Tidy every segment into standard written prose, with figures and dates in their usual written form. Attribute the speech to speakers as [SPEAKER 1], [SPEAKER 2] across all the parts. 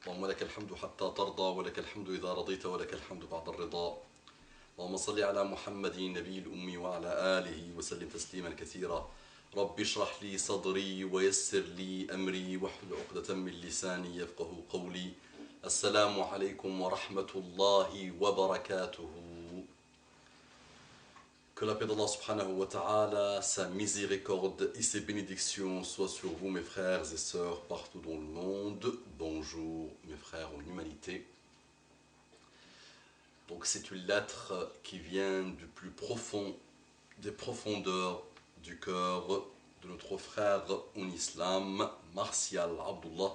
[SPEAKER 1] اللهم لك الحمد حتى ترضى ولك الحمد إذا رضيت ولك الحمد بعد الرضا. اللهم صل على محمد النبي الأمي وعلى آله وسلم تسليما كثيرا. رب اشرح لي صدري ويسر لي أمري واحلل عقدة من لساني يفقه قولي. السلام عليكم ورحمة الله وبركاته. Que la paix d'Allah subhanahu wa ta'ala, sa miséricorde et ses bénédictions soient sur vous mes frères et sœurs partout dans le monde. Bonjour mes frères en humanité. Donc c'est une lettre qui vient du plus profond des profondeurs du cœur de notre frère en islam, Martial Abdullah,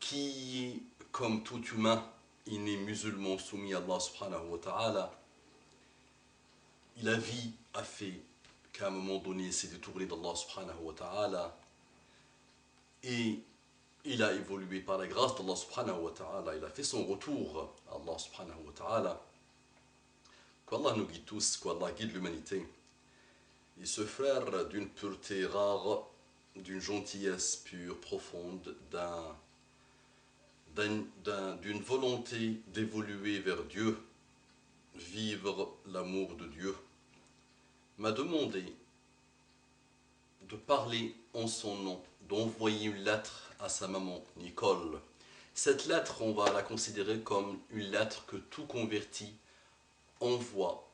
[SPEAKER 1] qui, comme tout humain, est né musulman soumis à Allah subhanahu wa ta'ala. La vie a fait qu'à un moment donné, il s'est détourné d'Allah subhanahu wa ta'ala et il a évolué par la grâce d'Allah subhanahu wa ta'ala. Il a fait son retour à Allah subhanahu wa ta'ala. Qu'Allah nous guide tous, qu'Allah guide l'humanité. Et ce frère d'une pureté rare, d'une gentillesse pure, profonde, d'une volonté d'évoluer vers Dieu, vivre l'amour de Dieu, m'a demandé de parler en son nom, d'envoyer une lettre à sa maman, Nicole. Cette lettre, on va la considérer comme une lettre que tout converti envoie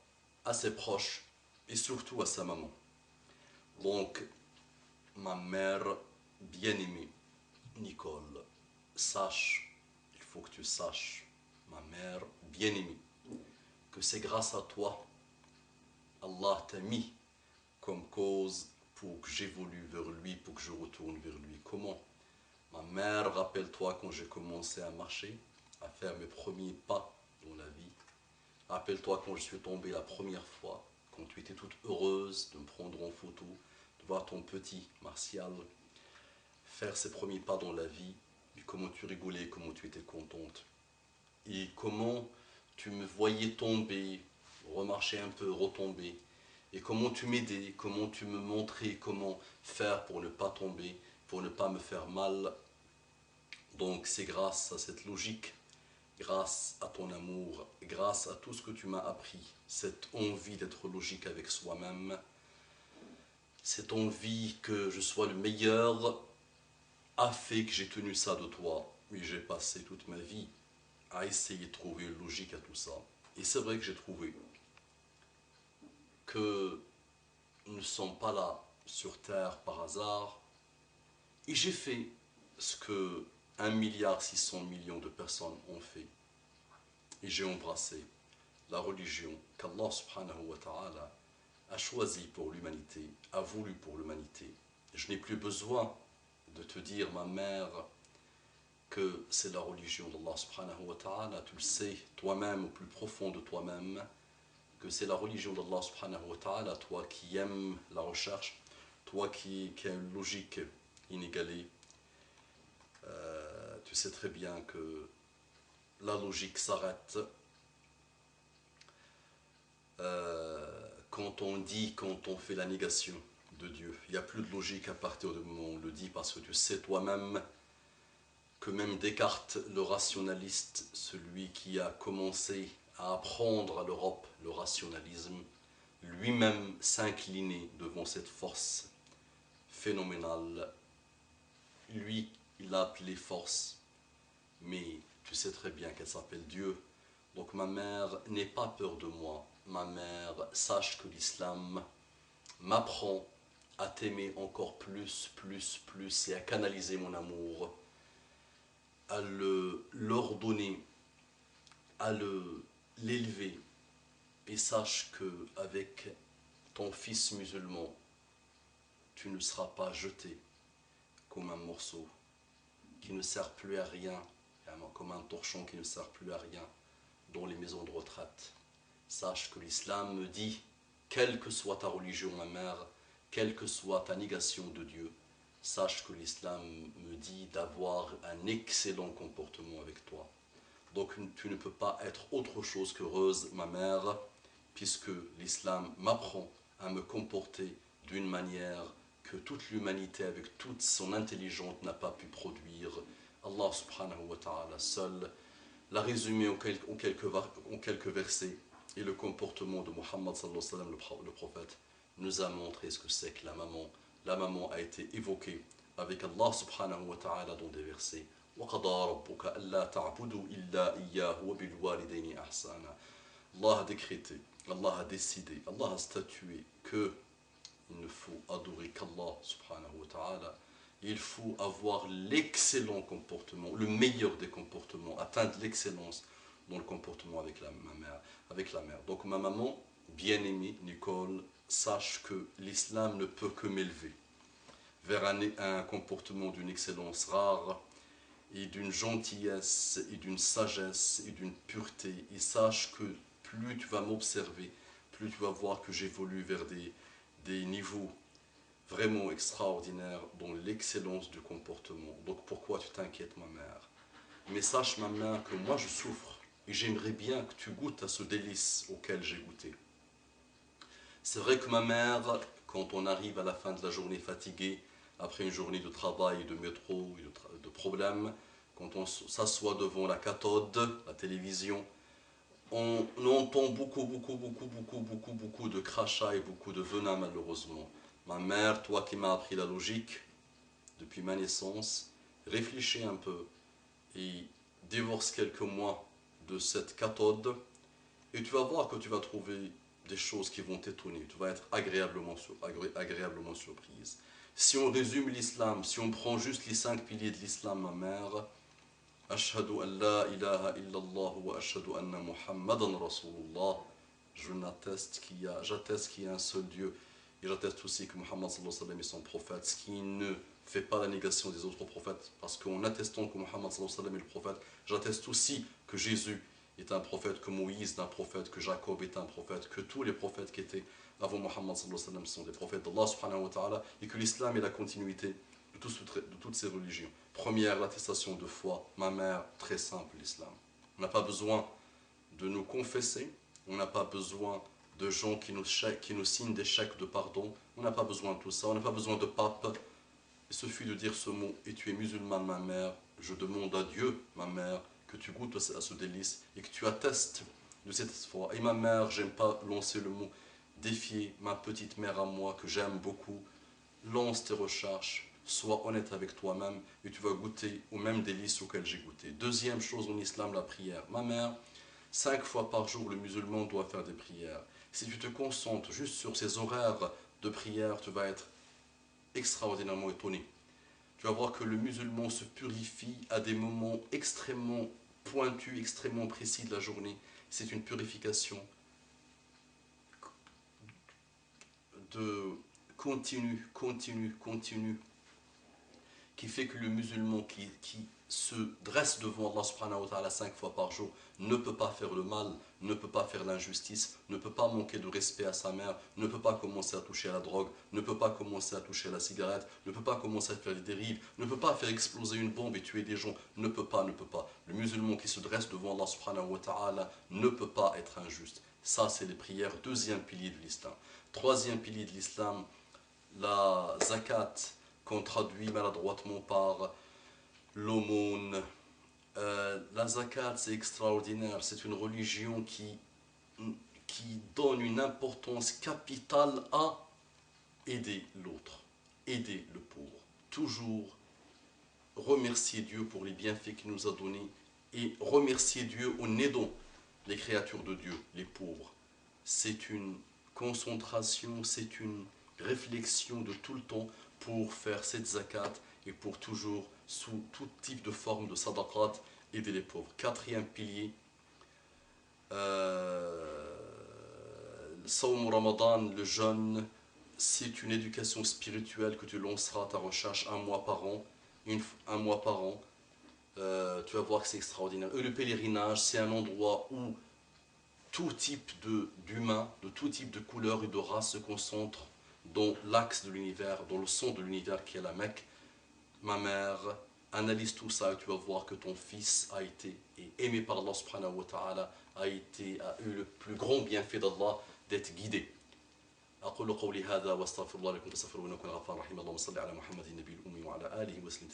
[SPEAKER 1] à ses proches et surtout à sa maman. Donc, ma mère bien-aimée, Nicole, sache, il faut que tu saches, ma mère bien-aimée, que c'est grâce à toi, Allah t'a mis comme cause pour que j'évolue vers lui, pour que je retourne vers lui. Comment? Ma mère, rappelle-toi quand j'ai commencé à marcher, à faire mes premiers pas dans la vie. Rappelle-toi quand je suis tombé la première fois, quand tu étais toute heureuse de me prendre en photo, de voir ton petit Martial faire ses premiers pas dans la vie, et comment tu rigolais, comment tu étais contente. Et comment tu me voyais tomber, remarcher un peu, retomber. Et comment tu m'aidais, comment tu me montrais comment faire pour ne pas tomber, pour ne pas me faire mal. Donc c'est grâce à cette logique, grâce à ton amour, grâce à tout ce que tu m'as appris, cette envie d'être logique avec soi-même, cette envie que je sois le meilleur, a fait que j'ai tenu ça de toi. Et j'ai passé toute ma vie à essayer de trouver une logique à tout ça. Et c'est vrai que j'ai trouvé que nous ne sommes pas là sur Terre par hasard. Et j'ai fait ce que 1,6 milliard de personnes ont fait. Et j'ai embrassé la religion qu'Allah subhanahu wa ta'ala a choisie pour l'humanité, a voulu pour l'humanité. Je n'ai plus besoin de te dire, ma mère, que c'est la religion d'Allah subhanahu wa ta'ala. Tu le sais toi-même, au plus profond de toi-même, que c'est la religion d'Allah subhanahu wa ta'ala, toi qui aimes la recherche, toi qui as une logique inégalée. Tu sais très bien que la logique s'arrête quand on fait la négation de Dieu. Il n'y a plus de logique à partir du moment où on le dit, parce que tu sais toi-même que même Descartes, le rationaliste, celui qui a commencé à apprendre à l'Europe le rationalisme, lui-même s'inclinait devant cette force phénoménale. Lui, il l'a appelée force, mais tu sais très bien qu'elle s'appelle Dieu. Donc ma mère, n'aie pas peur de moi. Ma mère, sache que l'islam m'apprend à t'aimer encore plus, et à canaliser mon amour, à l'ordonner, à l'élever. Et sache qu'avec ton fils musulman, tu ne seras pas jeté comme un morceau qui ne sert plus à rien, comme un torchon qui ne sert plus à rien dans les maisons de retraite. Sache que l'islam me dit, quelle que soit ta religion, ma mère, quelle que soit ta négation de Dieu, sache que l'islam me dit d'avoir un excellent comportement avec toi. Donc tu ne peux pas être autre chose qu'heureuse, ma mère, puisque l'islam m'apprend à me comporter d'une manière que toute l'humanité, avec toute son intelligence, n'a pas pu produire Allah subhanahu wa ta'ala seul l'a résumé en quelques versets, et le comportement de Muhammad sallallahu alayhi wa sallam, le prophète, nous a montré ce que c'est que la maman. La maman a été évoquée avec Allah subhanahu wa ta'ala dans des versets. وَقَضَى رَبُّكَ أَلَّا تَعْبُدُوا إِلَّا إِيَّاهُ وَبِالْوَالِدَيْنِ إِحْسَانًا. Allah a décrété, Allah a décidé, Allah a statué que il ne faut adorer qu'Allah subhanahu wa ta'ala. Il faut avoir l'excellent comportement, le meilleur des comportements, atteindre l'excellence dans le comportement avec la mère. Donc ma maman, bien-aimée, Nicole, sache que l'islam ne peut que m'élever vers un comportement d'une excellence rare et d'une gentillesse et d'une sagesse et d'une pureté. Et sache que plus tu vas m'observer, plus tu vas voir que j'évolue vers des niveaux vraiment extraordinaires dans l'excellence du comportement. Donc pourquoi tu t'inquiètes, ma mère? Mais sache, ma mère, que moi je souffre et j'aimerais bien que tu goûtes à ce délice auquel j'ai goûté. C'est vrai que ma mère, quand on arrive à la fin de la journée fatigué, après une journée de travail, de métro, de problèmes, quand on s'assoit devant la cathode, la télévision, on entend beaucoup de crachats et beaucoup de venin, malheureusement. Ma mère, toi qui m'as appris la logique depuis ma naissance, réfléchis un peu et divorce quelques mois de cette cathode et tu vas voir que tu vas trouver des choses qui vont t'étonner. Tu vas être agréablement surprise. Si on résume l'islam, si on prend juste les 5 piliers de l'islam, ma mère, Ashhadu an la ilaha illallah wa ashhadu anna Muhammadan Rasulullah. J'atteste qu'il y a un seul Dieu et j'atteste aussi que Muhammad sallallahu alayhi wa sallam est son prophète, ce qui ne fait pas la négation des autres prophètes, parce qu'en attestant que Muhammad sallallahu alayhi wa sallam est le prophète, j'atteste aussi que Jésus est un prophète, que Moïse est un prophète, que Jacob est un prophète, que tous les prophètes qui étaient avant Muhammad sallallahu alayhi wa sallam sont des prophètes d'Allah subhanahu wa ta'ala, et que l'islam est la continuité de toutes ces religions. Première, l'attestation de foi. Ma mère, très simple, l'islam. On n'a pas besoin de nous confesser, on n'a pas besoin de gens qui nous signent des chèques de pardon, on n'a pas besoin de tout ça, on n'a pas besoin de pape. Il suffit de dire ce mot, et tu es musulmane, ma mère, je demande à Dieu, ma mère, que tu goûtes à ce délice et que tu attestes de cette foi. Et ma mère, j'aime pas lancer le mot défier, ma petite mère à moi, que j'aime beaucoup, lance tes recherches, sois honnête avec toi-même et tu vas goûter aux mêmes délices auxquelles j'ai goûté. Deuxième chose en islam, la prière. Ma mère, 5 fois par jour, le musulman doit faire des prières. Si tu te concentres juste sur ces horaires de prière, tu vas être extraordinairement étonné. Tu vas voir que le musulman se purifie à des moments extrêmement pointus, extrêmement précis de la journée. C'est une purification de continue, qui fait que le musulman qui se dresse devant Allah subhanahu wa ta'ala 5 fois par jour ne peut pas faire le mal, ne peut pas faire l'injustice, ne peut pas manquer de respect à sa mère, ne peut pas commencer à toucher à la drogue, ne peut pas commencer à toucher à la cigarette, ne peut pas commencer à faire des dérives, ne peut pas faire exploser une bombe et tuer des gens, ne peut pas. Le musulman qui se dresse devant Allah subhanahu wa ta'ala ne peut pas être injuste. Ça, c'est les prières, deuxième pilier de l'islam. Troisième pilier de l'islam, la zakat, qu'on traduit maladroitement par l'aumône. La zakat, c'est extraordinaire. C'est une religion qui donne une importance capitale à aider l'autre, aider le pauvre. Toujours remercier Dieu pour les bienfaits qu'il nous a donnés et remercier Dieu en aidant les créatures de Dieu, les pauvres. C'est une concentration, c'est une réflexion de tout le temps pour faire cette zakat et pour toujours, sous tout type de forme de sadaqat, aider les pauvres. Quatrième pilier, Sawm Ramadan, le jeûne, c'est une éducation spirituelle que tu lanceras à ta recherche un mois par an. Tu vas voir que c'est extraordinaire. Et le pèlerinage, c'est un endroit où tout type d'humains, de tout type de couleur et de race se concentrent dans l'axe de l'univers, dans le centre de l'univers qui est la Mecque. Ma mère, analyse tout ça et tu vas voir que ton fils a été aimé par Allah subhanahu wa ta'ala, a eu le plus grand bienfait d'Allah d'être guidé. أقول قولي هذا واستغفر الله لكم فاستغفروه إنه كان غفارا رحيما اللهم صل على محمد النبي الأمي وعلى آله وسلم